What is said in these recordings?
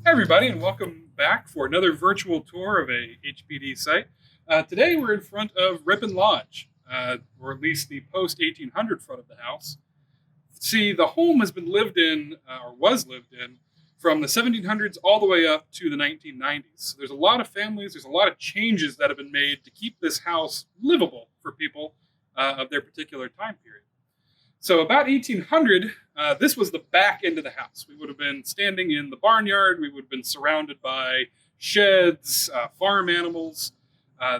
Hi, everybody, and welcome back for another virtual tour of a HPD site. Today, we're in front of Rippon Lodge, or at least the post-1800 front of the house. See, the home has been lived in, or was lived in, from the 1700s all the way up to the 1990s. So there's a lot of families, there's a lot of changes that have been made to keep this house livable for people of their particular time period. So about 1800, this was the back end of the house. We would have been standing in the barnyard. We would have been surrounded by sheds, farm animals,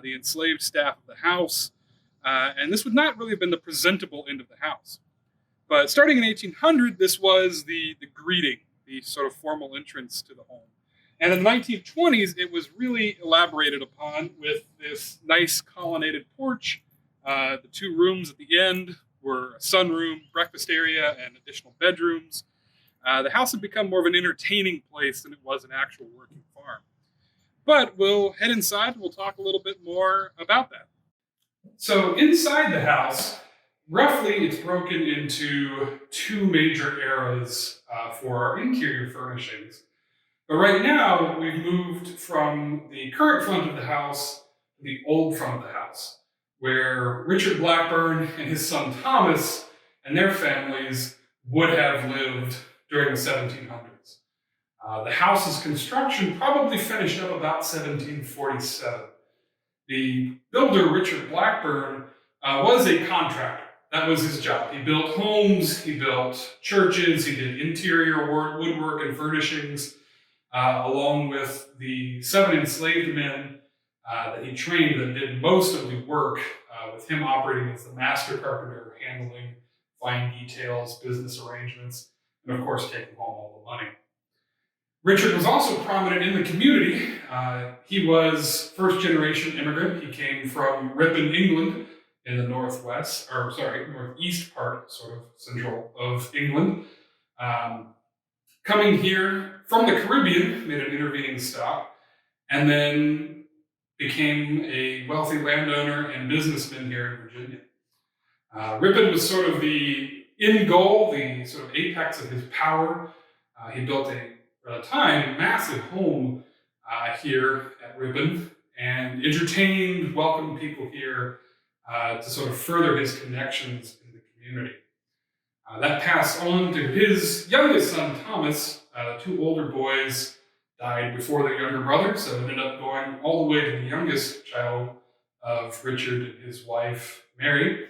the enslaved staff of the house. And this would not really have been the presentable end of the house. But starting in 1800, this was the greeting, the sort of formal entrance to the home. And in the 1920s, it was really elaborated upon with this nice colonnaded porch, the two rooms at the end, were a sunroom, breakfast area, and additional bedrooms. The house had become more of an entertaining place than it was an actual working farm. But we'll head inside and we'll talk a little bit more about that. So inside the house, roughly it's broken into two major eras for our interior furnishings. But right now, we've moved from the current front of the house to the old front of the house, where Richard Blackburn and his son Thomas and their families would have lived during the 1700s. The house's construction probably finished up about 1747. The builder, Richard Blackburn, was a contractor. That was his job. He built homes, he built churches, he did interior woodwork and furnishings, along with the 7 enslaved men that he trained that did most of the work, with him operating as the master carpenter, handling fine details, business arrangements, and of course taking home all the money. Richard was also prominent in the community. He was first-generation immigrant. He came from Rippon, England, in the northeast part, sort of central of England. Coming here from the Caribbean, made an intervening stop, and then became a wealthy landowner and businessman here in Virginia. Rippon was sort of the end goal, the sort of apex of his power. He built at the time, massive home here at Rippon and entertained, welcomed people here to sort of further his connections in the community. That passed on to his youngest son, Thomas. The two older boys died before their younger brother, so it ended up going all the way to the youngest child of Richard and his wife, Mary.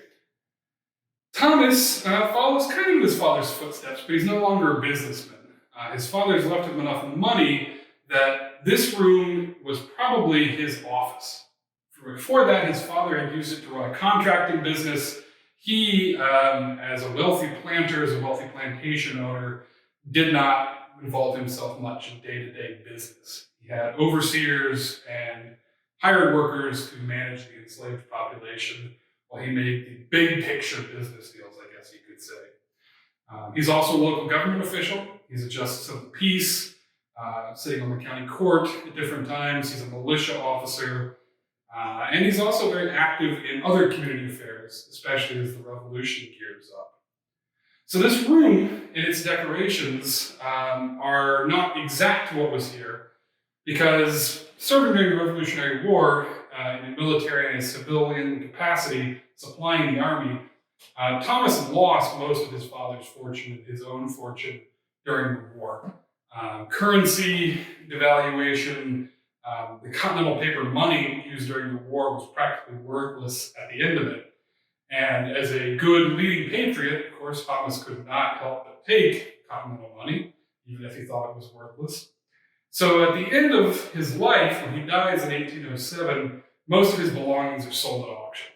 Thomas follows kind of in his father's footsteps, but he's no longer a businessman. His father's left him enough money that this room was probably his office. Before that, his father had used it to run a contracting business. He, as a wealthy planter, as a wealthy plantation owner, did not involve himself much in day-to-day business. He had overseers and hired workers to manage the enslaved population while he made the big picture business deals, I guess you could say. He's also a local government official. He's a justice of the peace, sitting on the county court at different times. He's a militia officer. And he's also very active in other community affairs, especially as the revolution gears up. So this room and its decorations are not exact to what was here, because serving during the Revolutionary War in a military and a civilian capacity, supplying the army, Thomas lost most of his father's fortune, his own fortune, during the war. Currency devaluation, the continental paper money used during the war was practically worthless at the end of it. And as a good leading patriot, of course, Thomas could not help but take continental money, even if he thought it was worthless. So at the end of his life, when he dies in 1807, most of his belongings are sold at auction.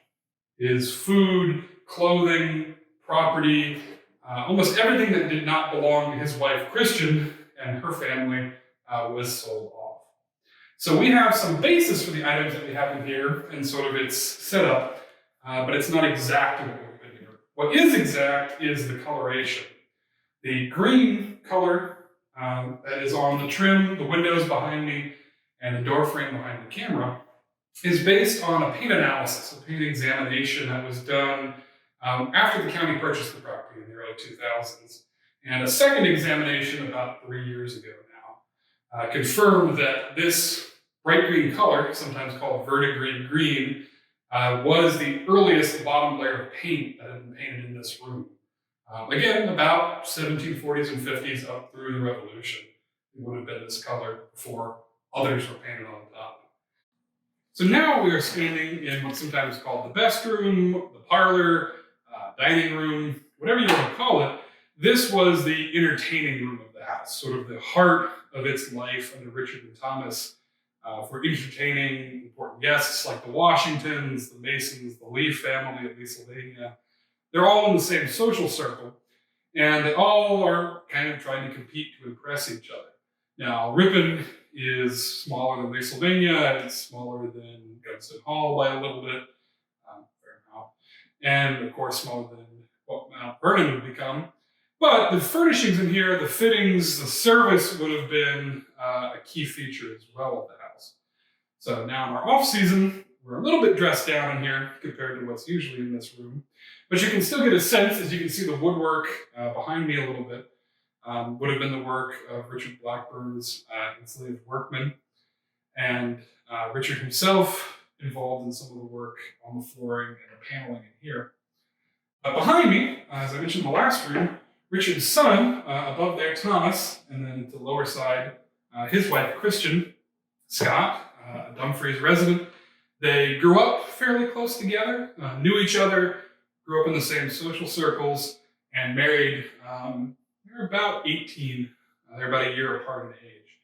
His food, clothing, property, almost everything that did not belong to his wife, Christian, and her family was sold off. So we have some basis for the items that we have in here and sort of its setup, but it's not exact in what we've been here. What is exact is the coloration. The green color that is on the trim, the windows behind me, and the door frame behind the camera is based on a paint analysis, a paint examination that was done after the county purchased the property in the early 2000s, and a second examination about 3 years ago now. confirmed that this bright green color, sometimes called verdigris green, was the earliest bottom layer of paint that had been painted in this room. Again, about 1740s and 50s up through the Revolution. It would have been this color before others were painted on top. So now we are standing in what's sometimes called the best room, the parlor, dining room, whatever you want to call it. This was the entertaining room of the house, sort of the heart of its life under Richard and Thomas, for entertaining important guests like the Washingtons, the Masons, the Leaf family of Pennsylvania. They're all in the same social circle, and they all are kind of trying to compete to impress each other. Now, Rippon is smaller than Pennsylvania, it's smaller than Gunston Hall by a little bit, fair enough, and of course smaller than what Mount Vernon would become. But the furnishings in here, the fittings, the service would have been a key feature as well of the house. So now in our off season, we're a little bit dressed down in here compared to what's usually in this room. But you can still get a sense, as you can see the woodwork behind me a little bit, would have been the work of Richard Blackburn's enslaved workmen. And Richard himself involved in some of the work on the flooring and the paneling in here. Behind me, as I mentioned in the last room, Richard's son, above there, Thomas, and then to the lower side, his wife, Christian Scott, a Dumfries resident. They grew up fairly close together, knew each other, grew up in the same social circles, and married. They're about 18. They're about a year apart in age.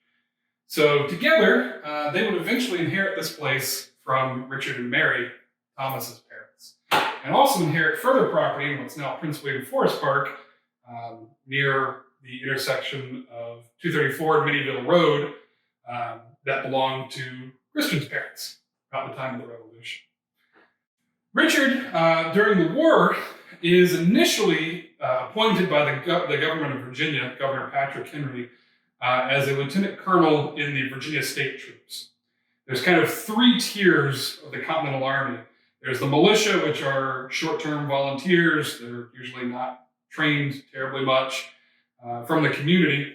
So together, they would eventually inherit this place from Richard and Mary, Thomas's parents, and also inherit further property in what's now Prince William Forest Park, near the intersection of 234 and Minnieville Road, that belonged to Christian's parents about the time of the Revolution. Richard, during the war, is initially appointed by the government of Virginia, Governor Patrick Henry, as a lieutenant colonel in the Virginia State Troops. There's kind of three tiers of the Continental Army. There's the militia, which are short-term volunteers. They're usually not trained terribly much from the community.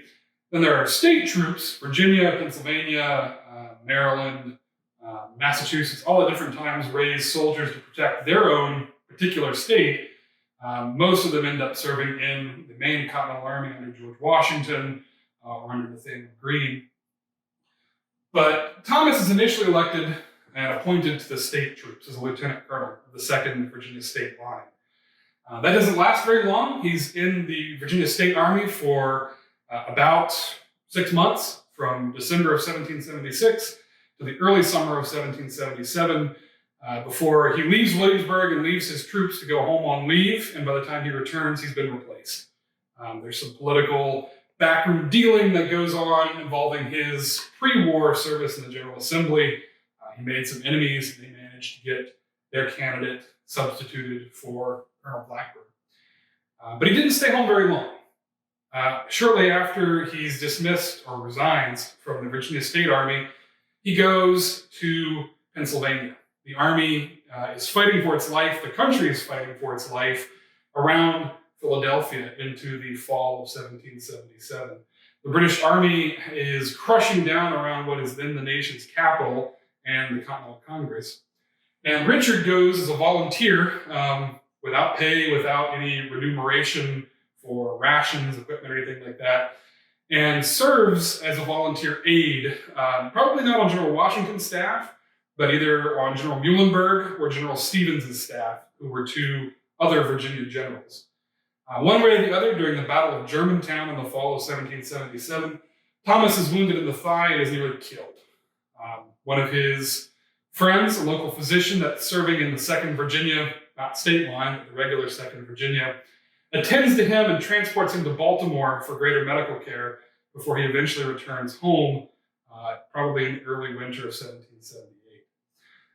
Then there are state troops, Virginia, Pennsylvania, Maryland, Massachusetts, all at different times raise soldiers to protect their own particular state. Most of them end up serving in the main Continental Army under George Washington or under Nathaniel Greene. But Thomas is initially elected and appointed to the state troops as a lieutenant colonel of the 2nd Virginia State Line. That doesn't last very long. He's in the Virginia State Army for about 6 months, from December of 1776 to the early summer of 1777, before he leaves Williamsburg and leaves his troops to go home on leave, and by the time he returns, he's been replaced. There's some political backroom dealing that goes on involving his pre-war service in the General Assembly. He made some enemies, and they managed to get their candidate substituted for Colonel Blackburn. But he didn't stay home very long. Shortly after he's dismissed or resigns from the Virginia State Army, he goes to Pennsylvania. The army is fighting for its life. The country is fighting for its life around Philadelphia into the fall of 1777. The British Army is crushing down around what is then the nation's capital and the Continental Congress. And Richard goes as a volunteer, without pay, without any remuneration for rations, equipment, or anything like that, and serves as a volunteer aide, probably not on General Washington's staff, but either on General Muhlenberg or General Stevens's staff, who were two other Virginia generals. One way or the other, during the Battle of Germantown in the fall of 1777, Thomas is wounded in the thigh and is nearly killed. One of his friends, a local physician that's serving in the 2nd Virginia, not state line, but the regular 2nd Virginia, attends to him and transports him to Baltimore for greater medical care before he eventually returns home, probably in the early winter of 1778.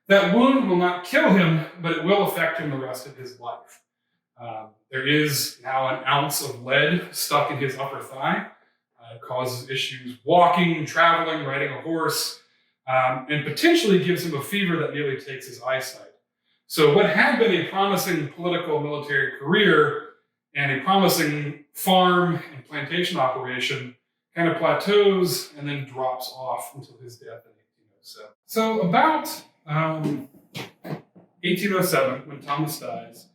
That wound will not kill him, but it will affect him the rest of his life. There is now an ounce of lead stuck in his upper thigh. It causes issues walking, traveling, riding a horse, and potentially gives him a fever that nearly takes his eyesight. So what had been a promising political military career and a promising farm and plantation operation kind of plateaus and then drops off until his death in 1807. So about 1807, when Thomas dies,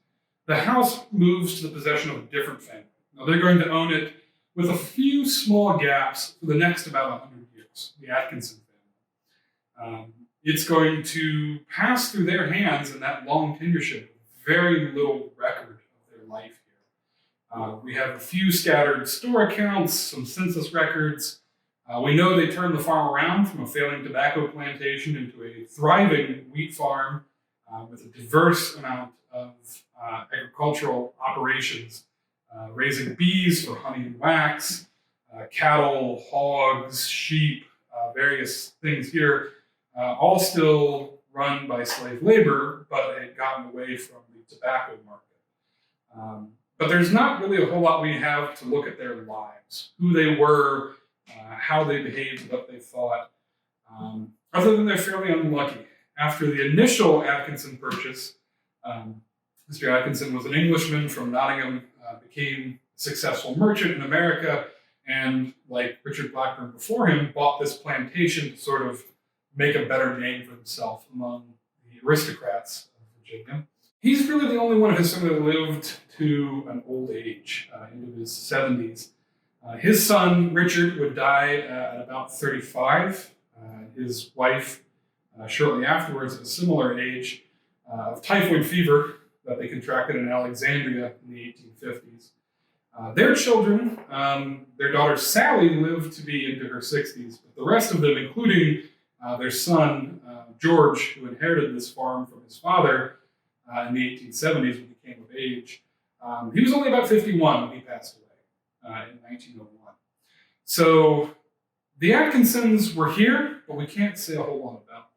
the house moves to the possession of a different family. Now they're going to own it with a few small gaps for the next about 100 years, the Atkinson family. It's going to pass through their hands in that long tenureship, very little record of their life here. We have a few scattered store accounts, some census records. We know they turned the farm around from a failing tobacco plantation into a thriving wheat farm with a diverse amount of agricultural operations, raising bees for honey and wax, cattle, hogs, sheep, various things here, all still run by slave labor, but had gotten away from the tobacco market. But there's not really a whole lot we have to look at their lives, who they were, how they behaved, what they thought, other than they're fairly unlucky. After the initial Atkinson purchase, Mr. Atkinson was an Englishman from Nottingham, became a successful merchant in America, and like Richard Blackburn before him, bought this plantation to sort of make a better name for himself among the aristocrats of Virginia. He's really the only one of his family that lived to an old age, into his 70s. His son, Richard, would die at about 35. His wife, shortly afterwards, at a similar age, of typhoid fever that they contracted in Alexandria in the 1850s. Their children, their daughter Sally, lived to be into her 60s, but the rest of them, including their son, George, who inherited this farm from his father in the 1870s when he came of age, he was only about 51 when he passed away in 1901. So the Atkinsons were here, but we can't say a whole lot about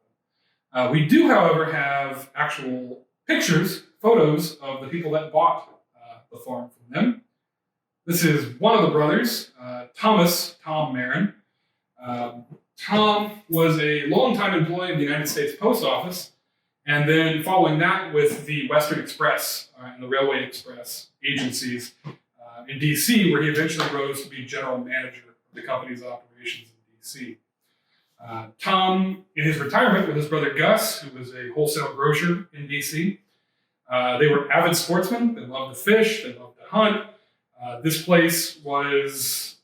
them. We do, however, have actual pictures, photos of the people that bought the farm from them. This is one of the brothers, Tom Marin. Tom was a longtime employee of the United States Post Office, and then following that with the Western Express and the Railway Express agencies in D.C., where he eventually rose to be general manager of the company's operations in D.C. Tom, in his retirement with his brother Gus, who was a wholesale grocer in D.C., they were avid sportsmen. They loved to fish. They loved to hunt. This place was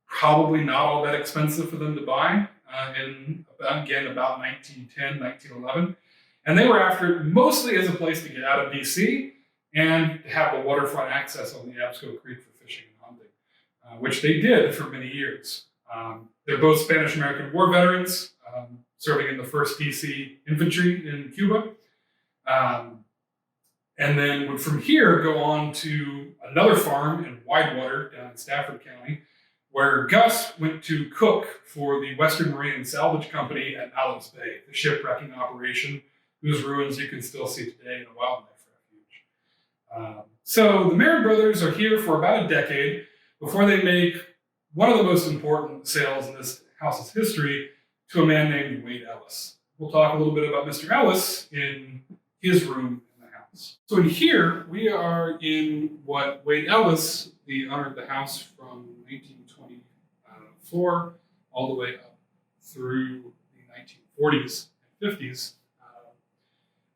probably not all that expensive for them to buy in, again, about 1910, 1911. And they were after it mostly as a place to get out of D.C. and to have the waterfront access on the Absco Creek for fishing and hunting, which they did for many years. They're both Spanish-American War veterans, serving in the 1st D.C. Infantry in Cuba. And then would from here go on to another farm in Widewater down in Stafford County, where Gus went to cook for the Western Marine and Salvage Company at Ellis Bay, the shipwrecking operation whose ruins you can still see today in a wildlife refuge. So the Marin brothers are here for about a decade before they make one of the most important sales in this house's history to a man named Wade Ellis. We'll talk a little bit about Mr. Ellis in his room in the house. So in here, we are in what Wade Ellis, the owner of the house from 1924 all the way up through the 1940s and 50s,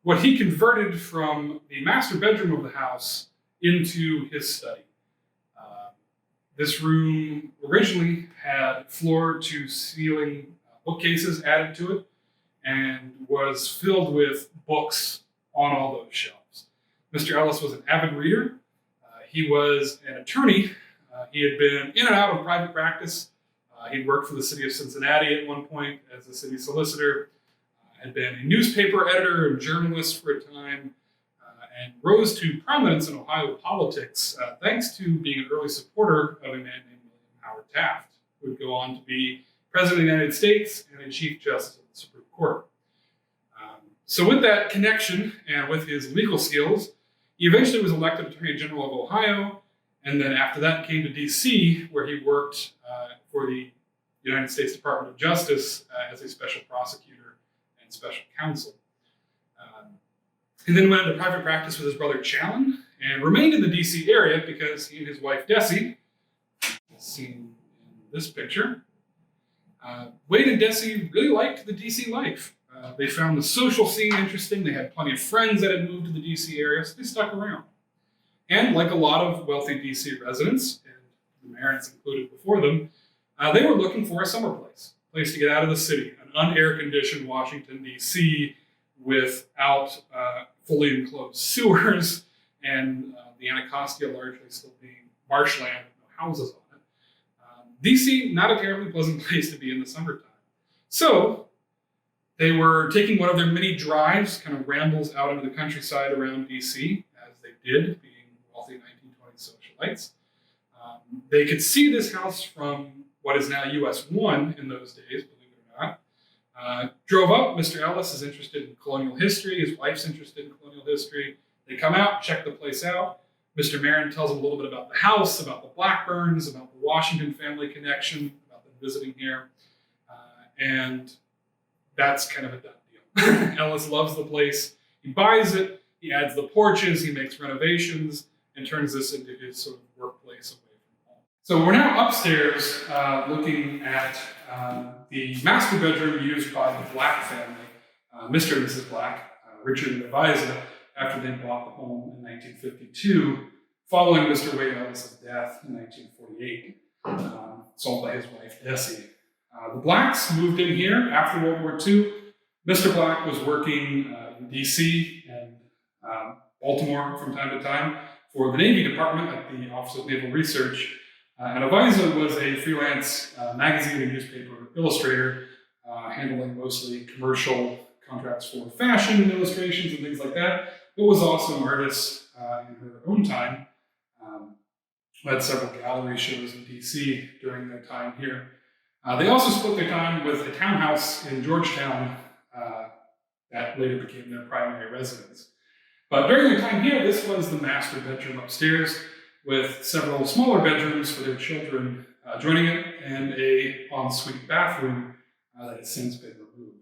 what he converted from the master bedroom of the house into his study. This room originally had floor-to-ceiling bookcases added to it and was filled with books on all those shelves. Mr. Ellis was an avid reader. He was an attorney. He had been in and out of private practice. He'd worked for the city of Cincinnati at one point as a city solicitor, had been a newspaper editor and journalist for a time, and rose to prominence in Ohio politics thanks to being an early supporter of a man named William Howard Taft, who would go on to be President of the United States and a Chief Justice of the Supreme Court. So with that connection and with his legal skills, he eventually was elected Attorney General of Ohio, and then after that came to D.C., where he worked for the United States Department of Justice as a special prosecutor and special counsel. He then went into private practice with his brother Challen and remained in the D.C. area because he and his wife Desi, seen in this picture. Wade and Desi really liked the DC life. They found the social scene interesting. They had plenty of friends that had moved to the DC area, so they stuck around. And like a lot of wealthy DC residents, and the Marins included before them, they were looking for a summer place to get out of the city, an unair-conditioned Washington, D.C. without fully enclosed sewers and the Anacostia largely still being marshland with no houses on it. D.C., not a terribly pleasant place to be in the summertime. So they were taking one of their many drives, kind of rambles out into the countryside around D.C., as they did, being wealthy 1920s socialites. They could see this house from what is now US 1 in those days, believe it or not. Drove up. Mr. Ellis is interested in colonial history. His wife's interested in colonial history. They come out, check the place out. Mr. Marin tells them a little bit about the house, about the Blackburns, about the Washington family connection, about them visiting here. And that's kind of a done deal. Ellis loves the place. He buys it. He adds the porches. He makes renovations and turns this into his sort of workplace away from home. So we're now upstairs looking at the master bedroom used by the Black family, Mr. and Mrs. Black, Richard and Eliza, after they bought the home in 1952, following Mr. Wade Ellis' death in 1948, sold by his wife, Desi. The Blacks moved in here after World War II. Mr. Black was working in D.C. and Baltimore from time to time for the Navy Department at the Office of Naval Research. And Eliza was a freelance magazine and newspaper illustrator, handling mostly commercial contracts for fashion and illustrations and things like that, but was also an artist in her own time. Led several gallery shows in D.C. during their time here. They also split their time with a townhouse in Georgetown that later became their primary residence. But during their time here, this was the master bedroom upstairs, with several smaller bedrooms for their children joining it, and a ensuite bathroom that has since been removed.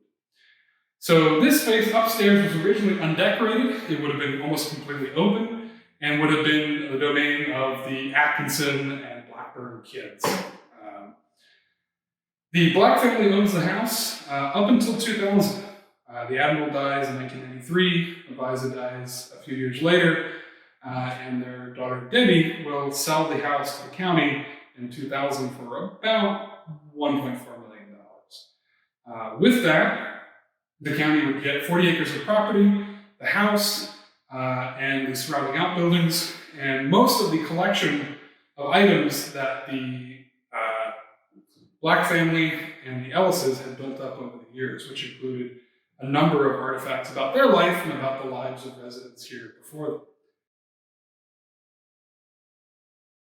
So this space upstairs was originally undecorated. It would have been almost completely open and would have been the domain of the Atkinson and Blackburn kids. The Black family owns the house up until 2000. The Admiral dies in 1993, Eliza dies a few years later, and their daughter Debbie will sell the house to the county in 2000 for about $1.4 million. With that, the county would get 40 acres of property, the house, and the surrounding outbuildings, and most of the collection of items that the Black family and the Ellises had built up over the years, which included a number of artifacts about their life and about the lives of residents here before them.